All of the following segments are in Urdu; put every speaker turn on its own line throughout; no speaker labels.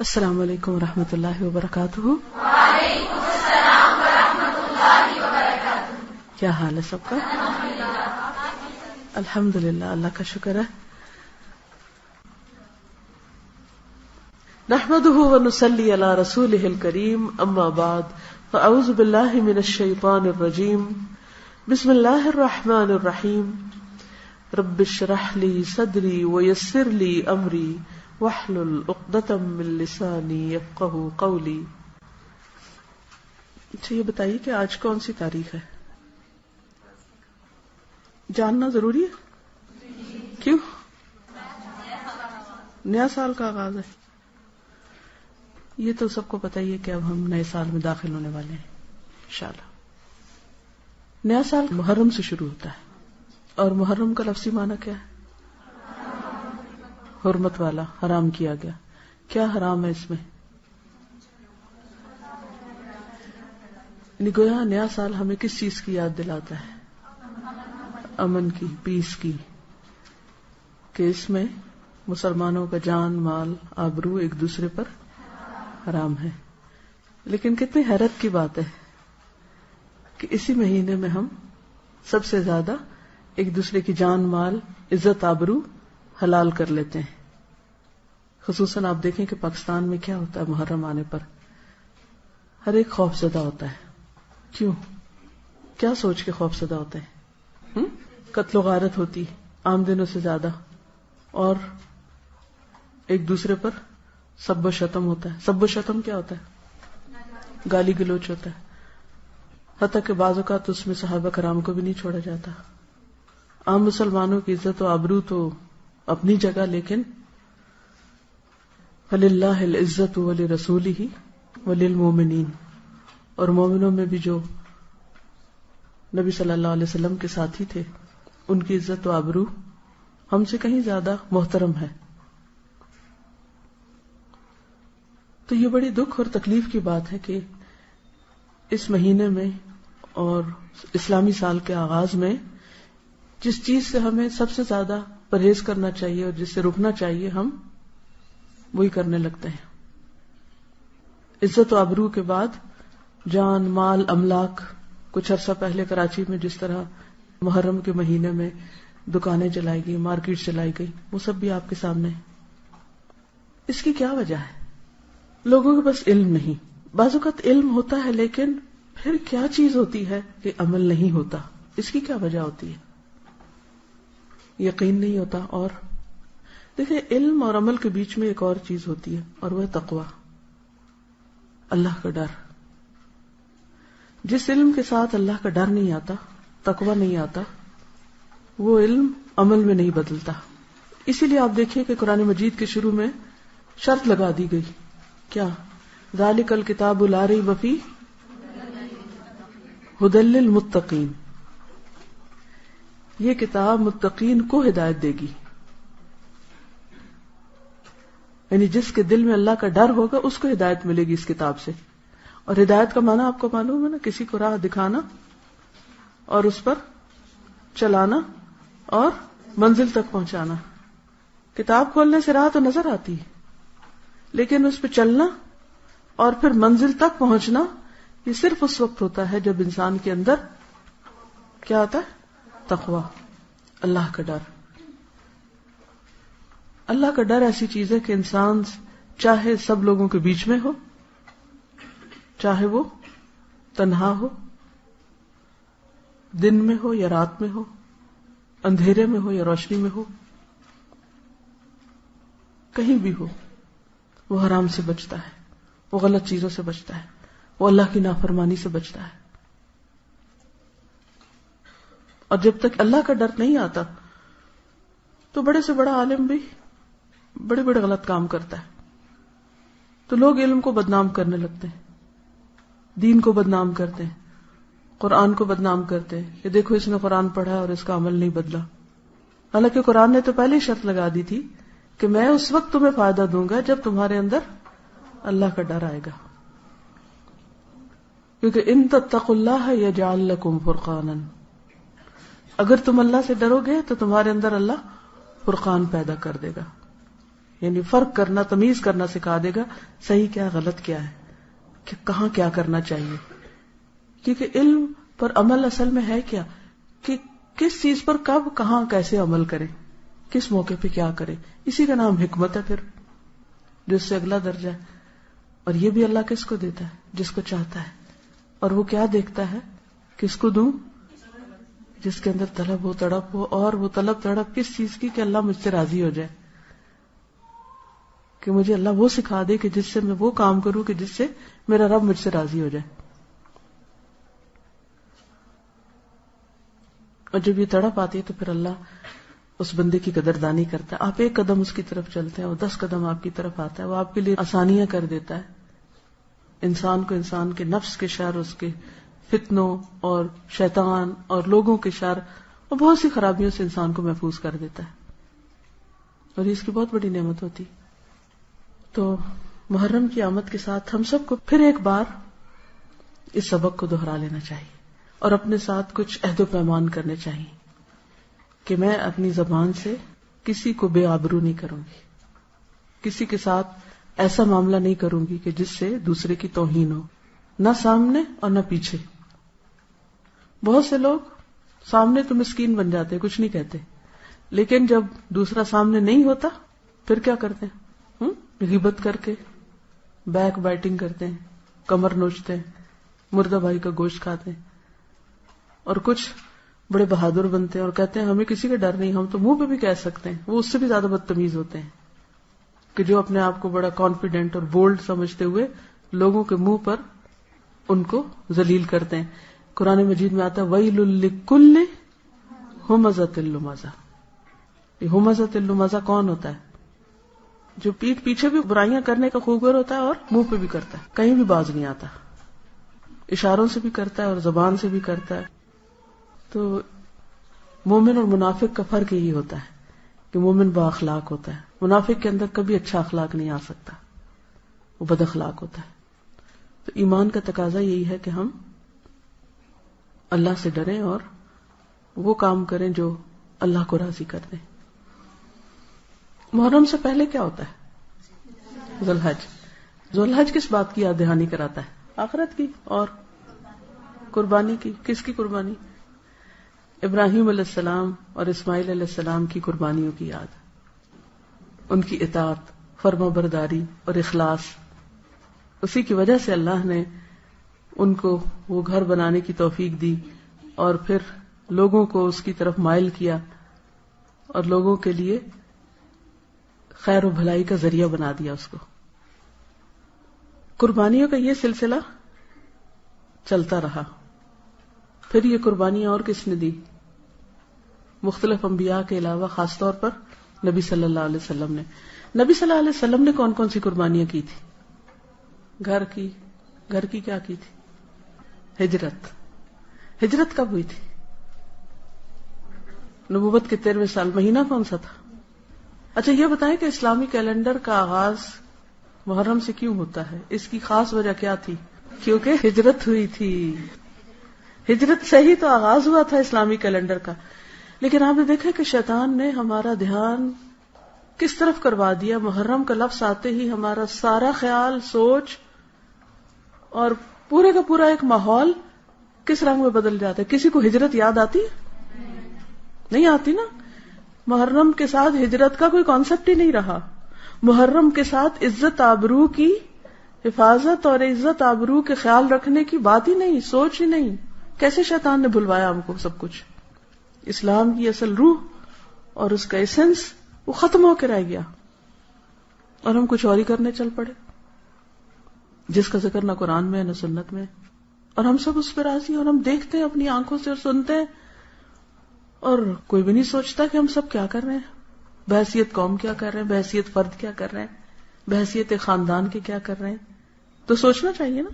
السلام علیکم ورحمۃ اللہ وبرکاتہ۔
وعلیکم السلام ورحمۃ اللہ وبرکاتہ۔
کیا حال ہے سب کا؟ الحمدللہ، اللہ کا شکر ہے۔ نحمده ونصلی علی رسولہ الکریم، اما بعد فاعوذ باللہ من الشیطان الرجیم، بسم اللہ الرحمن الرحیم۔ رب اشرح لی صدری ویسر لی امری واحلل عقدۃ من لسانی یفقہوا قولی۔ اچھا یہ بتائیے کہ آج کون سی تاریخ ہے؟ جاننا ضروری ہے؟ کیوں؟ نیا سال کا آغاز ہے۔ یہ تو سب کو پتہ ہی ہے کہ اب ہم نئے سال میں داخل ہونے والے ہیں انشاءاللہ۔ نیا سال محرم سے شروع ہوتا ہے، اور محرم کا لفظی معنی کیا ہے؟ حرمت والا، حرام کیا گیا۔ کیا حرام ہے اس میں؟ گویا نیا سال ہمیں کس چیز کی یاد دلاتا ہے؟ امن کی، پیس کی، کہ اس میں مسلمانوں کا جان، مال، آبرو ایک دوسرے پر حرام ہے۔ لیکن کتنی حیرت کی بات ہے کہ اسی مہینے میں ہم سب سے زیادہ ایک دوسرے کی جان، مال، عزت، آبرو حلال کر لیتے ہیں۔ خصوصاً آپ دیکھیں کہ پاکستان میں کیا ہوتا ہے محرم آنے پر، ہر ایک خوف زدہ ہوتا ہے۔ کیوں؟ کیا سوچ کے خوف زدہ ہوتا ہے؟ قتل و غارت ہوتی عام دنوں سے زیادہ، اور ایک دوسرے پر سب و شتم ہوتا ہے۔ سب و شتم کیا ہوتا ہے؟ گالی گلوچ ہوتا ہے، حتیٰ کہ بعض اوقات اس میں صحابہ کرام کو بھی نہیں چھوڑا جاتا۔ عام مسلمانوں کی عزت و آبرو تو اپنی جگہ، لیکن فَلِلَّهِ الْعِزَّةُ وَلِرَسُولِهِ وَلِلْمُؤْمِنِينَ، اور مومنوں میں بھی جو نبی صلی اللہ علیہ وسلم کے ساتھی تھے، ان کی عزت و آبرو ہم سے کہیں زیادہ محترم ہے۔ تو یہ بڑی دکھ اور تکلیف کی بات ہے کہ اس مہینے میں اور اسلامی سال کے آغاز میں جس چیز سے ہمیں سب سے زیادہ پرہیز کرنا چاہیے اور جس سے رکنا چاہیے، ہم وہی کرنے لگتے ہیں۔ عزت و آبرو کے بعد جان، مال، املاک۔ کچھ عرصہ پہلے کراچی میں جس طرح محرم کے مہینے میں دکانیں چلائی گئی، مارکیٹ چلائی گئی، وہ سب بھی آپ کے سامنے ہے۔ اس کی کیا وجہ ہے؟ لوگوں کے پاس علم نہیں۔ بعض اوقات علم ہوتا ہے، لیکن پھر کیا چیز ہوتی ہے کہ عمل نہیں ہوتا؟ اس کی کیا وجہ ہوتی ہے؟ یقین نہیں ہوتا۔ اور دیکھیں، علم اور عمل کے بیچ میں ایک اور چیز ہوتی ہے، اور وہ ہے تقوی، اللہ کا ڈر۔ جس علم کے ساتھ اللہ کا ڈر نہیں آتا، تقوی نہیں آتا، وہ علم عمل میں نہیں بدلتا۔ اسی لیے آپ دیکھیں کہ قرآن مجید کے شروع میں شرط لگا دی گئی، کیا؟ ذالک الکتاب لا ریب فیہ ھدی للمتقین۔ یہ کتاب متقین کو ہدایت دے گی، یعنی جس کے دل میں اللہ کا ڈر ہوگا اس کو ہدایت ملے گی اس کتاب سے۔ اور ہدایت کا معنی آپ کو معلوم ہے نا، کسی کو راہ دکھانا اور اس پر چلانا اور منزل تک پہنچانا۔ کتاب کھولنے سے راہ تو نظر آتی ہے، لیکن اس پہ چلنا اور پھر منزل تک پہنچنا، یہ صرف اس وقت ہوتا ہے جب انسان کے اندر کیا آتا ہے؟ تقوی، اللہ کا ڈر۔ اللہ کا ڈر ایسی چیز ہے کہ انسان چاہے سب لوگوں کے بیچ میں ہو، چاہے وہ تنہا ہو، دن میں ہو یا رات میں ہو، اندھیرے میں ہو یا روشنی میں ہو، کہیں بھی ہو، وہ حرام سے بچتا ہے، وہ غلط چیزوں سے بچتا ہے، وہ اللہ کی نافرمانی سے بچتا ہے۔ اور جب تک اللہ کا ڈر نہیں آتا تو بڑے سے بڑا عالم بھی بڑے بڑے غلط کام کرتا ہے، تو لوگ علم کو بدنام کرنے لگتے ہیں، دین کو بدنام کرتے ہیں، قرآن کو بدنام کرتے ہیں کہ دیکھو اس نے قرآن پڑھا اور اس کا عمل نہیں بدلا۔ حالانکہ قرآن نے تو پہلے ہی شرط لگا دی تھی کہ میں اس وقت تمہیں فائدہ دوں گا جب تمہارے اندر اللہ کا ڈر آئے گا، کیونکہ ان تتقوا اللہ یجعل لکم فرقانا، اگر تم اللہ سے ڈرو گے تو تمہارے اندر اللہ فرقان پیدا کر دے گا۔ یعنی فرق کرنا، تمیز کرنا سکھا دے گا، صحیح کیا غلط کیا ہے، کہ کہاں کیا کرنا چاہیے. کیونکہ علم پر عمل اصل میں ہے کیا، کہ کس چیز پر کب کہاں کیسے عمل کرے، کس موقع پہ کیا کرے. اسی کا نام حکمت ہے پھر، جو اس سے اگلا درجہ ہے. اور یہ بھی اللہ کس کو دیتا ہے؟ جس کو چاہتا ہے. اور وہ کیا دیکھتا ہے؟ کس کو دوں؟ جس کے اندر طلب ہو، تڑپ ہو. اور وہ طلب تڑپ کس چیز کی؟ کہ اللہ مجھ سے راضی ہو جائے، کہ مجھے اللہ وہ سکھا دے کہ جس سے میں وہ کام کروں کہ جس سے میرا رب مجھ سے راضی ہو جائے. اور جب یہ تڑپ آتی ہے تو پھر اللہ اس بندے کی قدردانی کرتا ہے. آپ ایک قدم اس کی طرف چلتے ہیں، وہ 10 قدم آپ کی طرف آتا ہے. وہ آپ کے لیے آسانیاں کر دیتا ہے. انسان کو انسان کے نفس کے شر، اس کے فتنوں اور شیطان اور لوگوں کے شر اور بہت سی خرابیوں سے انسان کو محفوظ کر دیتا ہے. اور یہ اس کی بہت بڑی نعمت ہوتی. تو محرم کی آمد کے ساتھ ہم سب کو پھر ایک بار اس سبق کو دہرا لینا چاہیے اور اپنے ساتھ کچھ عہد و پیمان کرنے چاہیے کہ میں اپنی زبان سے کسی کو بے آبرو نہیں کروں گی، کسی کے ساتھ ایسا معاملہ نہیں کروں گی کہ جس سے دوسرے کی توہین ہو، نہ سامنے اور نہ پیچھے. بہت سے لوگ سامنے تو مسکین بن جاتے، کچھ نہیں کہتے، لیکن جب دوسرا سامنے نہیں ہوتا پھر کیا کرتے ہیں؟ غیبت کر کے بیک بائٹنگ کرتے ہیں، کمر نوچتے ہیں، مردہ بھائی کا گوشت کھاتے ہیں. اور کچھ بڑے بہادر بنتے ہیں اور کہتے ہیں ہمیں کسی کا ڈر نہیں، ہم تو منہ پہ بھی کہہ سکتے ہیں. وہ اس سے بھی زیادہ بدتمیز ہوتے ہیں کہ جو اپنے آپ کو بڑا کانفیڈنٹ اور بولڈ سمجھتے ہوئے لوگوں کے منہ پر ان کو ذلیل کرتے ہیں. قرآن مجید میں آتا ہے وَيْلٌ لِكُلِّ ہُمَزَةٍ لُمَزَةٍ. یہ ہمزۃ اللمزہ کون ہوتا ہے؟ جو پیٹھ پیچھے بھی برائیاں کرنے کا خوگر ہوتا ہے اور منہ پہ بھی کرتا ہے، کہیں بھی باز نہیں آتا، اشاروں سے بھی کرتا ہے اور زبان سے بھی کرتا ہے. تو مومن اور منافق کا فرق یہی ہوتا ہے کہ مومن با اخلاق ہوتا ہے، منافق کے اندر کبھی اچھا اخلاق نہیں آ سکتا، وہ بد اخلاق ہوتا ہے. تو ایمان کا تقاضا یہی ہے کہ ہم اللہ سے ڈریں اور وہ کام کریں جو اللہ کو راضی کر دیں. محرم سے پہلے کیا ہوتا ہے؟ ذوالحج. ذوالحج کس بات کی یاد دہانی کراتا ہے؟ آخرت کی اور قربانی کی. کس کی قربانی؟ ابراہیم علیہ السلام اور اسماعیل علیہ السلام کی قربانیوں کی یاد، ان کی اطاعت، فرما برداری اور اخلاص. اسی کی وجہ سے اللہ نے ان کو وہ گھر بنانے کی توفیق دی اور پھر لوگوں کو اس کی طرف مائل کیا اور لوگوں کے لیے خیر و بھلائی کا ذریعہ بنا دیا اس کو. قربانیوں کا یہ سلسلہ چلتا رہا. پھر یہ قربانیاں اور کس نے دی؟ مختلف انبیاء کے علاوہ خاص طور پر نبی صلی اللہ علیہ وسلم نے. نبی صلی اللہ علیہ وسلم نے کون کون سی قربانیاں کی تھی؟ گھر کی کیا کی تھی؟ ہجرت کب ہوئی تھی؟ نبوت کے 13ویں سال. مہینہ کون سا تھا؟ اچھا یہ بتائیں کہ اسلامی کیلنڈر کا آغاز محرم سے کیوں ہوتا ہے؟ اس کی خاص وجہ کیا تھی؟ کیونکہ ہجرت ہوئی تھی. ہجرت سے ہی تو آغاز ہوا تھا اسلامی کیلنڈر کا. لیکن آپ نے دیکھا کہ شیطان نے ہمارا دھیان کس طرف کروا دیا. محرم کا لفظ آتے ہی ہمارا سارا خیال، سوچ اور پورے کا پورا ایک ماحول کس رنگ میں بدل جاتا ہے. کسی کو ہجرت یاد آتی ہے؟ نہیں آتی نا. محرم کے ساتھ ہجرت کا کوئی کانسیپٹ ہی نہیں رہا. محرم کے ساتھ عزت آبرو کی حفاظت اور عزت آبرو کے خیال رکھنے کی بات ہی نہیں، سوچ ہی نہیں. کیسے شیطان نے بھلوایا ہم کو سب کچھ. اسلام کی اصل روح اور اس کا ایسنس وہ ختم ہو کے رہ گیا اور ہم کچھ اور ہی کرنے چل پڑے جس کا ذکر نہ قرآن میں نہ سنت میں. اور ہم سب اس پہ راضی اور ہم دیکھتے ہیں اپنی آنکھوں سے اور سنتے ہیں اور کوئی بھی نہیں سوچتا کہ ہم سب کیا کر رہے ہیں. بحیثیت قوم کیا کر رہے ہیں، بحیثیت فرد کیا کر رہے ہیں، بحیثیت خاندان کے کیا کر رہے ہیں. تو سوچنا چاہیے نا.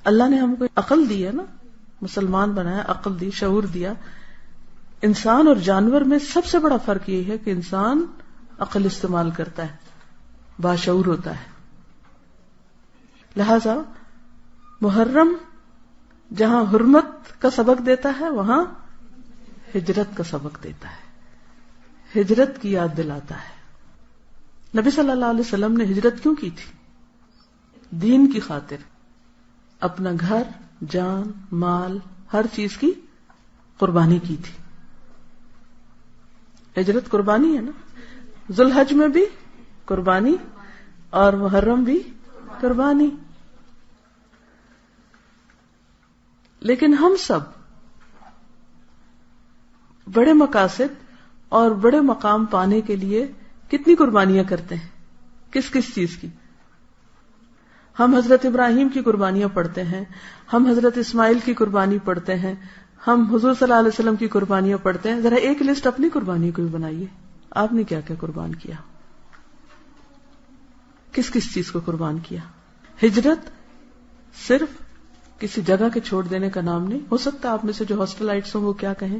اللہ نے ہم کو عقل دی ہے نا، مسلمان بنایا، عقل دی، شعور دیا. انسان اور جانور میں سب سے بڑا فرق یہ ہے کہ انسان عقل استعمال کرتا ہے، باشعور ہوتا ہے. لہذا محرم جہاں حرمت کا سبق دیتا ہے وہاں ہجرت کا سبق دیتا ہے، ہجرت کی یاد دلاتا ہے. نبی صلی اللہ علیہ وسلم نے ہجرت کیوں کی تھی؟ دین کی خاطر، اپنا گھر، جان، مال، ہر چیز کی قربانی کی تھی. ہجرت قربانی ہے نا. ذوالحج میں بھی قربانی اور محرم بھی قربانی. لیکن ہم سب بڑے مقاصد اور بڑے مقام پانے کے لیے کتنی قربانیاں کرتے ہیں؟ کس کس چیز کی؟ ہم حضرت ابراہیم کی قربانیاں پڑھتے ہیں، ہم حضرت اسماعیل کی قربانی پڑھتے ہیں، ہم حضور صلی اللہ علیہ وسلم کی قربانیاں پڑھتے ہیں. ذرا ایک لسٹ اپنی قربانی کو بھی بنائیے. آپ نے کیا کیا قربان کیا؟ کس کس چیز کو قربان کیا؟ ہجرت صرف کسی جگہ کے چھوڑ دینے کا نام نہیں. ہو سکتا ہے آپ میں سے جو ہاسٹلائٹس ہوں وہ کیا کہیں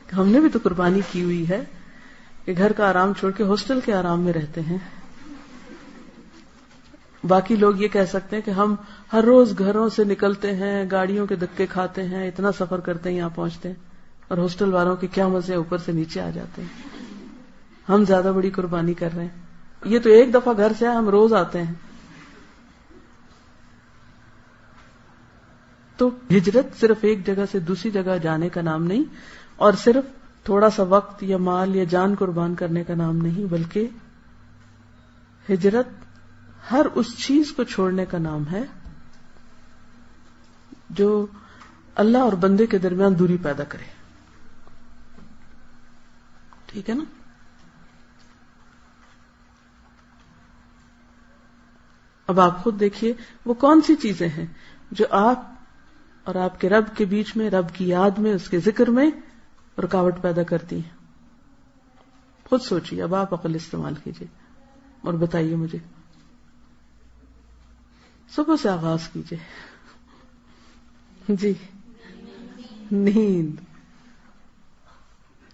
کہ ہم نے بھی تو قربانی کی ہوئی ہے کہ گھر کا آرام چھوڑ کے ہاسٹل کے آرام میں رہتے ہیں. باقی لوگ یہ کہہ سکتے ہیں کہ ہم ہر روز گھروں سے نکلتے ہیں، گاڑیوں کے دھکے کھاتے ہیں، اتنا سفر کرتے ہیں، یہاں پہنچتے ہیں، اور ہاسٹل والوں کے کیا مزے، اوپر سے نیچے آ جاتے ہیں. ہم زیادہ بڑی قربانی کر رہے ہیں. یہ تو ایک دفعہ گھر سے ہم روز آتے ہیں. تو ہجرت صرف ایک جگہ سے دوسری جگہ جانے کا نام نہیں، اور صرف تھوڑا سا وقت یا مال یا جان قربان کرنے کا نام نہیں، بلکہ ہجرت ہر اس چیز کو چھوڑنے کا نام ہے جو اللہ اور بندے کے درمیان دوری پیدا کرے. ٹھیک ہے نا؟ اب آپ خود دیکھیے وہ کون سی چیزیں ہیں جو آپ اور آپ کے رب کے بیچ میں، رب کی یاد میں، اس کے ذکر میں رکاوٹ پیدا کرتی ہیں. خود سوچیے. اب آپ عقل استعمال کیجیے اور بتائیے مجھے. صبح سے آغاز کیجیے. جی، نیند.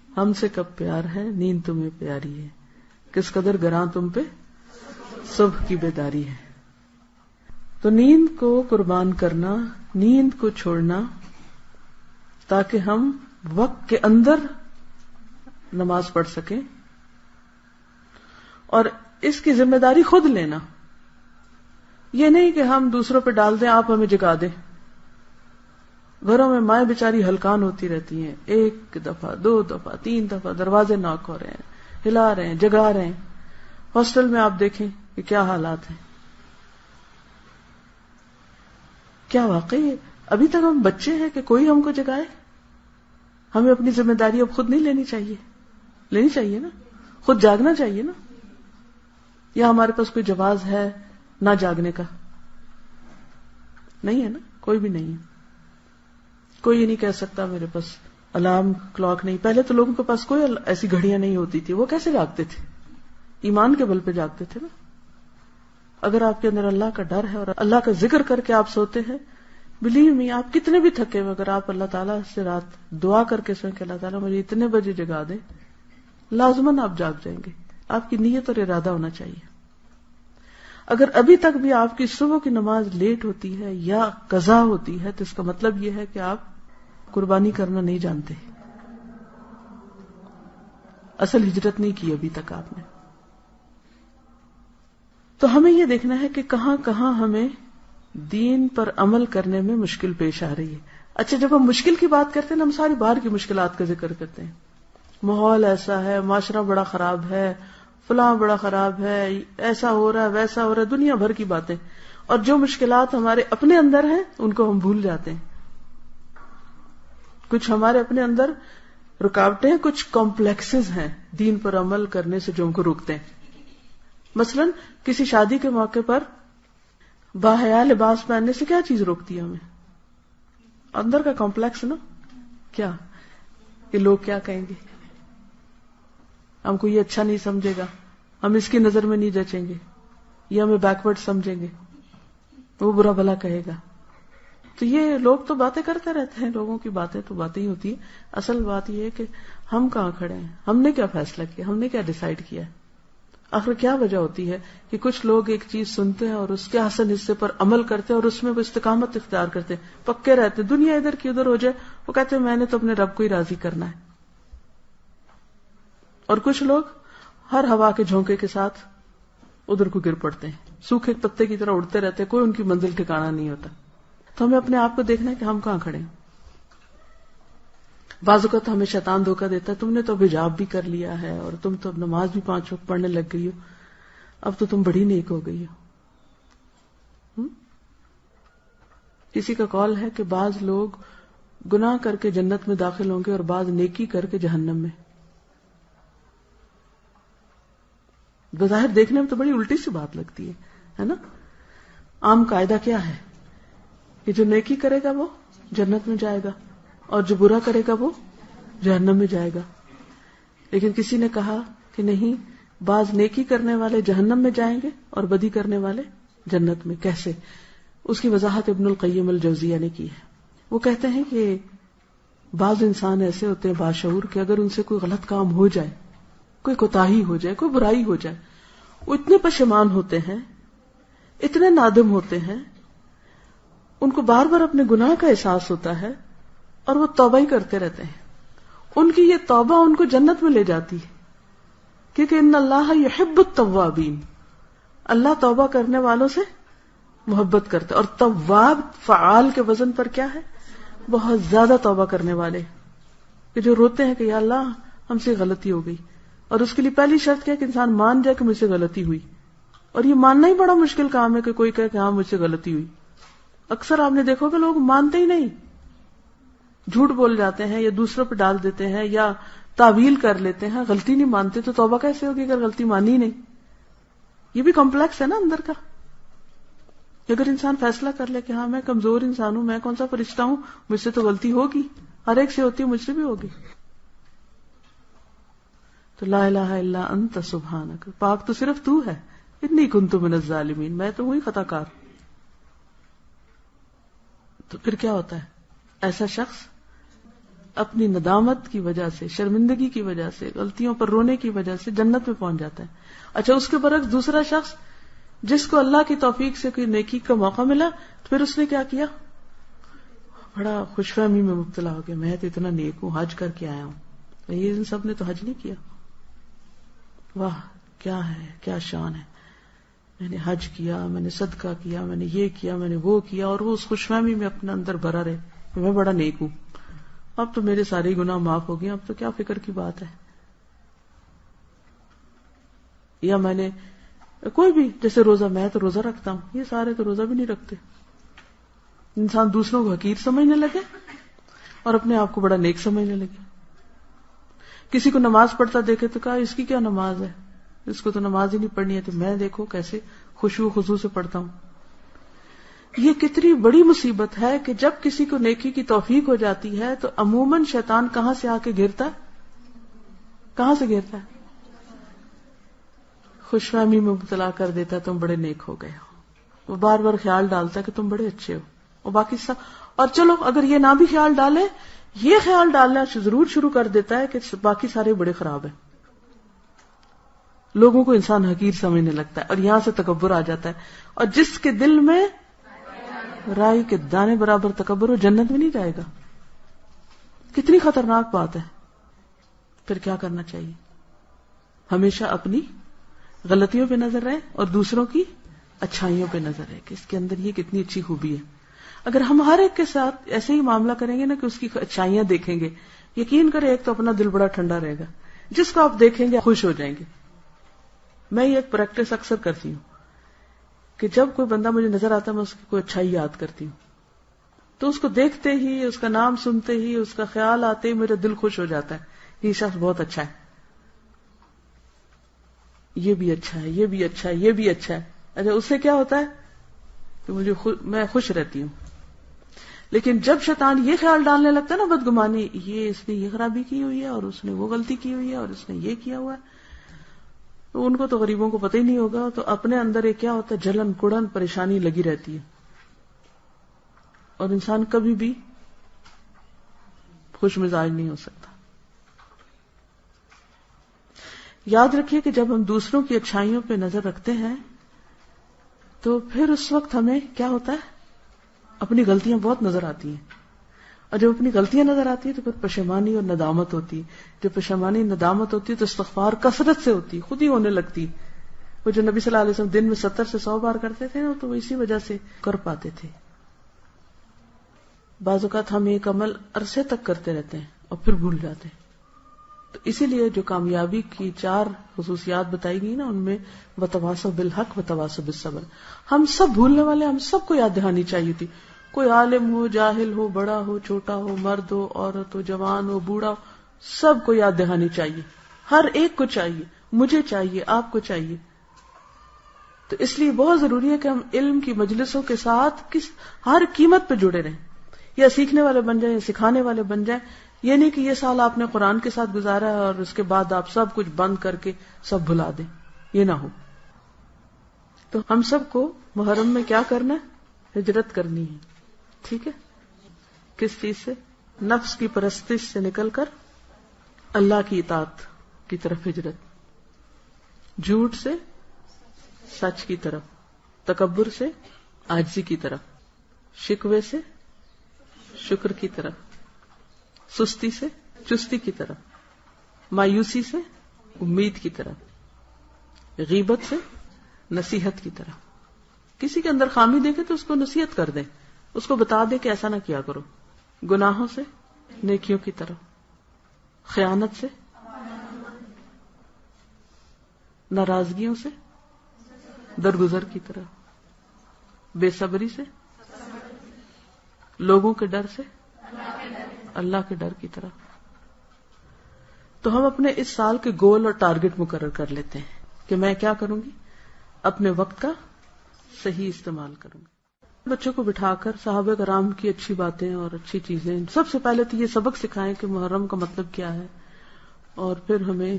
ہم سے کب پیار ہے، نیند تمہیں پیاری ہے، کس قدر گراں تم پہ صبح کی بیداری ہے. تو نیند کو قربان کرنا، نیند کو چھوڑنا، تاکہ ہم وقت کے اندر نماز پڑھ سکیں، اور اس کی ذمہ داری خود لینا. یہ نہیں کہ ہم دوسروں پہ ڈال دیں، آپ ہمیں جگا دیں. گھروں میں مائیں بیچاری ہلکان ہوتی رہتی ہیں، ایک دفعہ، دو دفعہ، تین دفعہ دروازے ناک ہو رہے ہیں، ہلا رہے ہیں، جگا رہے ہیں. ہاسٹل میں آپ دیکھیں کہ کیا حالات ہیں. کیا واقعی ابھی تک ہم بچے ہیں کہ کوئی ہم کو جگائے؟ ہمیں اپنی ذمہ داری اب خود نہیں لینی چاہیے؟ لینی چاہیے نا، خود جاگنا چاہیے نا. یا ہمارے پاس کوئی جواز ہے نہ جاگنے کا؟ نہیں ہے نا، کوئی بھی نہیں ہے. کوئی یہ نہیں کہہ سکتا میرے پاس الارم کلاک نہیں. پہلے تو لوگوں کے پاس کوئی ایسی گھڑیاں نہیں ہوتی تھی، وہ کیسے جاگتے تھے؟ ایمان کے بل پہ جاگتے تھے نا. اگر آپ کے اندر اللہ کا ڈر ہے اور اللہ کا ذکر کر کے آپ سوتے ہیں، بلیو می، آپ کتنے بھی تھکے ہوئے، اگر آپ اللہ تعالیٰ سے رات دعا کر کے سوئیں کہ اللہ تعالیٰ مجھے اتنے بجے جگا دیں، لازماً آپ جاگ جائیں گے. آپ کی نیت اور ارادہ ہونا چاہیے. اگر ابھی تک بھی آپ کی صبح کی نماز لیٹ ہوتی ہے یا قضا ہوتی ہے، تو اس کا مطلب یہ ہے کہ آپ قربانی کرنا نہیں جانتے، اصل ہجرت نہیں کی ابھی تک آپ نے. تو ہمیں یہ دیکھنا ہے کہ کہاں کہاں ہمیں دین پر عمل کرنے میں مشکل پیش آ رہی ہے. اچھا، جب ہم مشکل کی بات کرتے ہیں نا، ہم ساری باہر کی مشکلات کا ذکر کرتے ہیں. ماحول ایسا ہے، معاشرہ بڑا خراب ہے، فلاں بڑا خراب ہے، ایسا ہو رہا ہے، ویسا ہو رہا ہے، دنیا بھر کی باتیں. اور جو مشکلات ہمارے اپنے اندر ہیں ان کو ہم بھول جاتے ہیں. کچھ ہمارے اپنے اندر رکاوٹیں، کچھ کمپلیکسز ہیں دین پر عمل کرنے سے جو ہم کو روکتے ہیں. مثلا کسی شادی کے موقع پر باحیا لباس پہننے سے کیا چیز روکتی ہے ہمیں؟ اندر کا کمپلیکس نا. کیا کہ لوگ کیا کہیں گے، ہم کو یہ اچھا نہیں سمجھے گا، ہم اس کی نظر میں نہیں جچیں گے، یہ ہمیں بیکورڈ سمجھیں گے، وہ برا بھلا کہے گا. تو یہ لوگ تو باتیں کرتے رہتے ہیں، لوگوں کی باتیں تو باتیں ہی ہوتی ہیں. اصل بات یہ ہے کہ ہم کہاں کھڑے ہیں، ہم نے کیا فیصلہ کیا، ہم نے کیا ڈیسائیڈ کیا. آخر کیا وجہ ہوتی ہے کہ کچھ لوگ ایک چیز سنتے ہیں اور اس کے حسن حصے پر عمل کرتے ہیں اور اس میں وہ استقامت اختیار کرتے ہیں، پکے رہتے ہیں. دنیا ادھر کی ادھر ہو جائے، وہ کہتے ہیں میں نے تو اپنے رب کو ہی راضی کرنا ہے. اور کچھ لوگ ہر ہوا کے جھونکے کے ساتھ ادھر کو گر پڑتے ہیں، سوکھے پتے کی طرح اڑتے رہتے ہیں، کوئی ان کی منزل ٹھکانا نہیں ہوتا. تو ہمیں اپنے آپ کو دیکھنا ہے کہ ہم کہاں کھڑے ہیں. بعض اوقات ہمیں شیطان دھوکہ دیتا ہے، تم نے تو اب حجاب بھی کر لیا ہے اور تم تو اب نماز بھی 5 وقت پڑھنے لگ گئی ہو، اب تو تم بڑی نیک ہو گئی ہو. کسی کا قول ہے کہ بعض لوگ گناہ کر کے جنت میں داخل ہوں گے اور بعض نیکی کر کے جہنم میں. بظاہر دیکھنے میں تو بڑی الٹی سی بات لگتی ہے نا. عام قاعدہ کیا ہے کہ جو نیکی کرے گا وہ جنت میں جائے گا اور جو برا کرے گا وہ جہنم میں جائے گا. لیکن کسی نے کہا کہ نہیں، بعض نیکی کرنے والے جہنم میں جائیں گے اور بدی کرنے والے جنت میں. کیسے؟ اس کی وضاحت ابن القیم الجوزیہ نے کی ہے. وہ کہتے ہیں کہ بعض انسان ایسے ہوتے ہیں باشعور کہ اگر ان سے کوئی غلط کام ہو جائے، کوئی کوتاہی ہو جائے، کوئی برائی ہو جائے، وہ اتنے پشیمان ہوتے ہیں، اتنے نادم ہوتے ہیں، ان کو بار بار اپنے گناہ کا احساس ہوتا ہے اور وہ توبہ ہی کرتے رہتے ہیں. ان کی یہ توبہ ان کو جنت میں لے جاتی ہے، کیونکہ ان اللہ یحب التوابین، اللہ توبہ کرنے والوں سے محبت کرتا ہے. اور تواب فعال کے وزن پر کیا ہے؟ بہت زیادہ توبہ کرنے والے، کہ جو روتے ہیں کہ یا اللہ ہم سے غلطی ہو گئی. اور اس کے لیے پہلی شرط کیا کہ انسان مان جائے کہ مجھ سے غلطی ہوئی. اور یہ ماننا ہی بڑا مشکل کام ہے کہ کوئی کہے کہ ہاں مجھ سے غلطی ہوئی. اکثر آپ نے دیکھو کہ لوگ مانتے ہی نہیں، جھوٹ بول جاتے ہیں یا دوسروں پہ ڈال دیتے ہیں یا تعویل کر لیتے ہیں، غلطی نہیں مانتے. تو توبہ کیسے ہوگی اگر غلطی مانی نہیں؟ یہ بھی کمپلیکس ہے نا اندر کا. اگر انسان فیصلہ کر لے کہ ہاں میں کمزور انسان ہوں، میں کون سا فرشتہ ہوں، مجھ سے تو غلطی ہوگی، ہر ایک سے ہوتی ہے، مجھ سے بھی ہوگی. تو لا الہ الا انت سبحانک، پاک تو صرف تو ہے، انی کنت من الظالمین، میں تو ہوئی خطا کار. تو پھر کیا ہوتا ہے؟ ایسا شخص اپنی ندامت کی وجہ سے، شرمندگی کی وجہ سے، غلطیوں پر رونے کی وجہ سے جنت میں پہنچ جاتا ہے. اچھا، اس کے برعکس دوسرا شخص جس کو اللہ کی توفیق سے کوئی نیکی کا موقع ملا، تو پھر اس نے کیا کیا؟ بڑا خوش فہمی میں مبتلا ہو گیا، میں تو اتنا نیک ہوں، حج کر کے آیا ہوں. یہ ان سب نے تو حج نہیں کیا. واہ کیا ہے، کیا شان ہے، میں نے حج کیا، میں نے صدقہ کیا، میں نے یہ کیا، میں نے وہ کیا، اور وہ اس خوش فہمی میں اپنے اندر بھرا رہے کہ میں بڑا نیک ہوں، اب تو میرے سارے گناہ معاف ہو گئے، اب تو کیا فکر کی بات ہے. یا میں نے کوئی بھی، جیسے روزہ، میں تو روزہ رکھتا ہوں، یہ سارے تو روزہ بھی نہیں رکھتے. انسان دوسروں کو حقیر سمجھنے لگے اور اپنے آپ کو بڑا نیک سمجھنے لگے. کسی کو نماز پڑھتا دیکھے تو کہا اس کی کیا نماز ہے، اس کو تو نماز ہی نہیں پڑھنی ہے، تو میں دیکھو کیسے خشوع خضوع سے پڑھتا ہوں. یہ کتنی بڑی مصیبت ہے کہ جب کسی کو نیکی کی توفیق ہو جاتی ہے تو عموماً شیطان کہاں سے آ کے گرتا ہے؟ کہاں سے گرتا ہے؟ خوش فہمی میں مبتلا کر دیتا ہے، تم بڑے نیک ہو گئے ہو. وہ بار بار خیال ڈالتا ہے کہ تم بڑے اچھے ہو، اور باقی سب. اور چلو اگر یہ نہ بھی خیال ڈالے، یہ خیال ڈالنا ضرور شروع کر دیتا ہے کہ باقی سارے بڑے خراب ہیں. لوگوں کو انسان حقیر سمجھنے لگتا ہے اور یہاں سے تکبر آ جاتا ہے. اور جس کے دل میں رائی کے دانے برابر تکبر ہو، جنت میں نہیں جائے گا. کتنی خطرناک بات ہے. پھر کیا کرنا چاہیے؟ ہمیشہ اپنی غلطیوں پہ نظر رہے اور دوسروں کی اچھائیوں پہ نظر رہے کہ اس کے اندر یہ کتنی اچھی خوبی ہے. اگر ہم ہر ایک کے ساتھ ایسے ہی معاملہ کریں گے نا کہ اس کی اچھائیاں دیکھیں گے، یقین کریں ایک تو اپنا دل بڑا ٹھنڈا رہے گا، جس کو آپ دیکھیں گے خوش ہو جائیں گے. میں یہ ایک پریکٹس اکثر کرتی ہوں کہ جب کوئی بندہ مجھے نظر آتا ہے، میں اس کی کوئی اچھائی یاد کرتی ہوں، تو اس کو دیکھتے ہی، اس کا نام سنتے ہی، اس کا خیال آتے ہی میرا دل خوش ہو جاتا ہے. یہ شخص بہت اچھا ہے، یہ بھی اچھا ہے، یہ بھی اچھا ہے، یہ بھی اچھا ہے. اچھا، اس سے کیا ہوتا ہے کہ میں خوش رہتی ہوں. لیکن جب شیطان یہ خیال ڈالنے لگتا ہے نا بدگمانی، یہ اس نے یہ خرابی کی ہوئی ہے اور اس نے وہ غلطی کی ہوئی ہے اور اس نے یہ کیا ہوا ہے، تو ان کو تو غریبوں کو پتہ ہی نہیں ہوگا. تو اپنے اندر ایک کیا ہوتا ہے، جلن کڑن پریشانی لگی رہتی ہے اور انسان کبھی بھی خوش مزاج نہیں ہو سکتا. یاد رکھیے کہ جب ہم دوسروں کی اچھائیوں پہ نظر رکھتے ہیں تو پھر اس وقت ہمیں کیا ہوتا ہے، اپنی غلطیاں بہت نظر آتی ہیں اور جب اپنی غلطیاں نظر آتی ہیں تو پھر پشیمانی اور ندامت ہوتی ہے. جب پشیمانی ندامت ہوتی ہے تو استغفار کثرت سے ہوتی، خود ہی ہونے لگتی. وہ جو نبی صلی اللہ علیہ وسلم دن میں 70 سے 100 بار کرتے تھے نا، تو وہ اسی وجہ سے کر پاتے تھے. بعض اوقات ہم ایک عمل عرصے تک کرتے رہتے ہیں اور پھر بھول جاتے ہیں. تو اسی لیے جو کامیابی کی 4 خصوصیات بتائی گئی نا، ان میں وتواصوا بالحق وتواصوا بالصبر. ہم سب بھولنے والے، ہم سب کو یاد دہانی چاہیے تھی. کوئی عالم ہو، جاہل ہو، بڑا ہو، چھوٹا ہو، مرد ہو، عورت ہو، جوان ہو، بوڑھا ہو، سب کو یاد دہانی چاہیے. ہر ایک کو چاہیے، مجھے چاہیے، آپ کو چاہیے. تو اس لیے بہت ضروری ہے کہ ہم علم کی مجلسوں کے ساتھ ہر قیمت پہ جڑے رہیں، یا سیکھنے والے بن جائیں یا سکھانے والے بن جائیں. یہ نہیں کہ یہ سال آپ نے قرآن کے ساتھ گزارا ہے اور اس کے بعد آپ سب کچھ بند کر کے سب بھلا دیں، یہ نہ ہو. تو ہم سب کو محرم میں کیا کرنا ہے؟ ہجرت کرنی ہے. ٹھیک ہے؟ کس چیز سے؟ نفس کی پرستش سے نکل کر اللہ کی اطاعت کی طرف ہجرت، جھوٹ سے سچ کی طرف، تکبر سے عاجزی کی طرف، شکوے سے شکر کی طرف، سستی سے چستی کی طرف، مایوسی سے امید کی طرف، غیبت سے نصیحت کی طرف. کسی کے اندر خامی دیکھے تو اس کو نصیحت کر دیں، اس کو بتا دے کہ ایسا نہ کیا کرو. گناہوں سے نیکیوں کی طرف، خیانت سے، ناراضگیوں سے درگزر کی طرف، بے صبری سے، لوگوں کے ڈر سے اللہ کے ڈر کی طرف. تو ہم اپنے اس سال کے گول اور ٹارگٹ مقرر کر لیتے ہیں کہ میں کیا کروں گی؟ اپنے وقت کا صحیح استعمال کروں گی. بچوں کو بٹھا کر صحابہ کرام کی اچھی باتیں اور اچھی چیزیں، سب سے پہلے تو یہ سبق سکھائیں کہ محرم کا مطلب کیا ہے، اور پھر ہمیں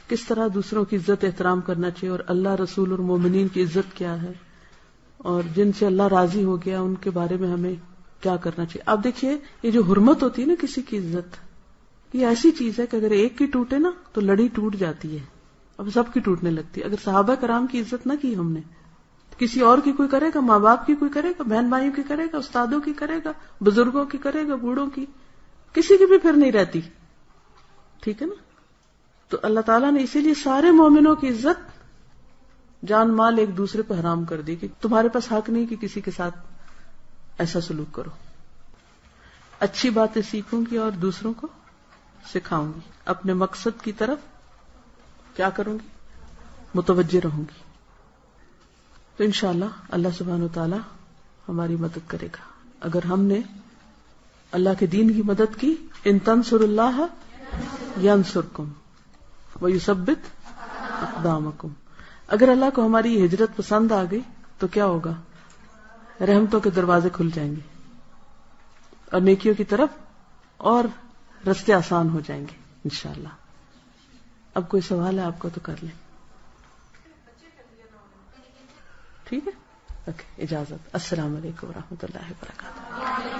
کس طرح دوسروں کی عزت احترام کرنا چاہیے، اور اللہ، رسول اور مومنین کی عزت کیا ہے، اور جن سے اللہ راضی ہو گیا ان کے بارے میں ہمیں کیا کرنا چاہیے. اب دیکھیے، یہ جو حرمت ہوتی ہے نا کسی کی عزت، یہ ایسی چیز ہے کہ اگر ایک کی ٹوٹے نا تو لڑی ٹوٹ جاتی ہے، اب سب کی ٹوٹنے لگتی ہے. اگر صحابہ کرام کی عزت نہ کی ہم نے، کسی اور کی کوئی کرے گا، ماں باپ کی کوئی کرے گا، بہن بھائیوں کی کرے گا، استادوں کی کرے گا، بزرگوں کی کرے گا، بوڑھوں کی، کسی کی بھی پھر نہیں رہتی. ٹھیک ہے نا؟ تو اللہ تعالیٰ نے اسی لیے سارے مومنوں کی عزت، جان مال ایک دوسرے پہ حرام کر دی کہ تمہارے پاس حق نہیں کہ کسی کے ساتھ ایسا سلوک کرو. اچھی باتیں سیکھوں گی اور دوسروں کو سکھاؤں گی. اپنے مقصد کی طرف کیا کروں گی؟ متوجہ رہوں گی. تو انشاءاللہ اللہ سبحانہ وتعالی ہماری مدد کرے گا اگر ہم نے اللہ کے دین کی مدد کی. ان تنصروا اللہ ینصرکم ویثبت اقدامکم. اگر اللہ کو ہماری یہ ہجرت پسند آ گئی تو کیا ہوگا؟ رحمتوں کے دروازے کھل جائیں گے اور نیکیوں کی طرف اور رستے آسان ہو جائیں گے انشاءاللہ. اب کوئی سوال ہے آپ کو تو کر لیں. ٹھیک ہے، اوکے، اجازت. السلام علیکم ورحمۃ اللہ وبرکاتہ.